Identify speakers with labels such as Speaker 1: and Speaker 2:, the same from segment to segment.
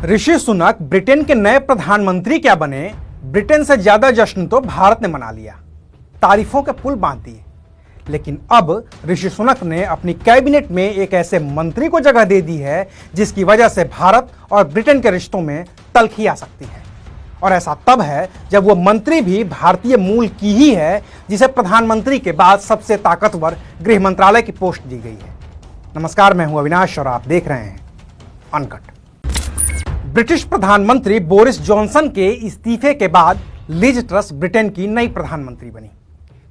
Speaker 1: Rishi Sunak Britain के नए प्रधानमंत्री क्या बने, ब्रिटेन से ज्यादा जश्न तो भारत ने मना लिया, तारीफों के पुल बांध दिए। लेकिन अब ऋषि सुनक ने अपनी कैबिनेट में एक ऐसे मंत्री को जगह दे दी है जिसकी वजह से भारत और ब्रिटेन के रिश्तों में तल्खी आ सकती है। और ऐसा तब है जब वो मंत्री भी भारतीय मूल की ही है, जिसे प्रधानमंत्री के बाद सबसे ताकतवर गृह मंत्रालय की पोस्ट दी गई है। नमस्कार, मैं हूं अविनाश और आप देख रहे हैं अनकट। ब्रिटिश प्रधानमंत्री बोरिस जॉनसन के इस्तीफे के बाद लिज ट्रस ब्रिटेन की नई प्रधानमंत्री बनी।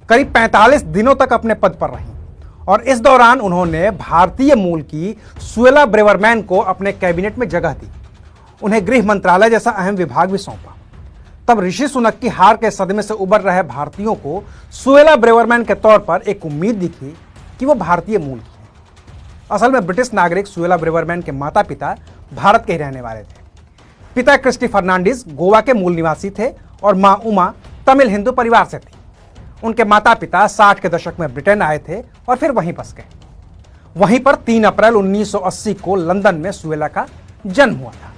Speaker 1: करीब 45 दिनों तक अपने पद पर रहीं और इस दौरान उन्होंने भारतीय मूल की सुएला ब्रेवरमैन को अपने कैबिनेट में जगह दी। उन्हें गृह मंत्रालय जैसा अहम विभाग भी सौंपा। तब ऋषि सुनक की हार के सदमे से उबर रहे भारतीयों को सुएला ब्रेवरमैन के तौर पर एक उम्मीद दिखी कि वो भारतीय मूल की है। असल में ब्रिटिश नागरिक सुएला ब्रेवरमैन के माता पिता भारत के ही रहने वाले थे। पिता क्रिस्टी फर्नांडिस गोवा के मूल निवासी थे और मां उमा तमिल हिंदू परिवार से थी। उनके माता पिता 60 के दशक में ब्रिटेन आए थे और फिर वहीं बस गए। वहीं पर 3 अप्रैल 1980 को लंदन में सुएला का जन्म हुआ था।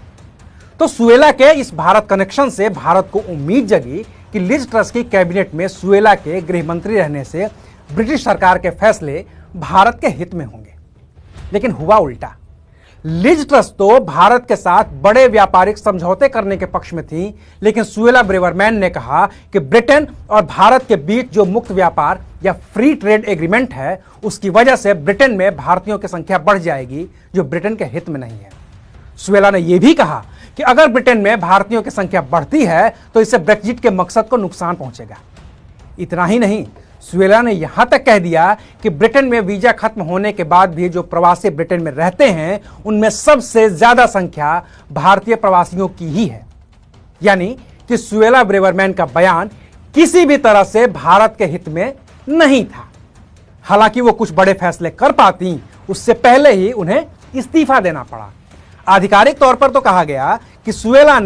Speaker 1: तो सुएला के इस भारत कनेक्शन से भारत को उम्मीद जगी कि लिज ट्रस की कैबिनेट में सुएला के गृह मंत्री रहने से ब्रिटिश सरकार के फैसले भारत के हित में होंगे। लेकिन हुआ उल्टा। लिज ट्रस तो भारत के साथ बड़े व्यापारिक समझौते करने के पक्ष में थी, लेकिन सुएला ब्रेवरमैन ने कहा कि ब्रिटेन और भारत के बीच जो मुक्त व्यापार या फ्री ट्रेड एग्रीमेंट है, उसकी वजह से ब्रिटेन में भारतीयों की संख्या बढ़ जाएगी, जो ब्रिटेन के हित में नहीं है। सुएला ने यह भी कहा कि अगर ब्रिटेन में भारतीयों की संख्या बढ़ती है तो इससे ब्रेक्जिट के मकसद को नुकसान पहुंचेगा। इतना ही नहीं, सुएला ने यहां तक कह दिया कि ब्रिटेन में वीजा खत्म होने के बाद भी जो प्रवासी ब्रिटेन में रहते हैं, उनमें सबसे ज्यादा संख्या भारतीय प्रवासियों की ही है। यानी कि सुएला ब्रेवरमैन का बयान किसी भी तरह से भारत के हित में नहीं था। हालांकि वो कुछ बड़े फैसले कर पाती, उससे पहले ही उन्हें इस्तीफा देना पड़ा। आधिकारिक तौर पर तो कहा गया कि सुएला ने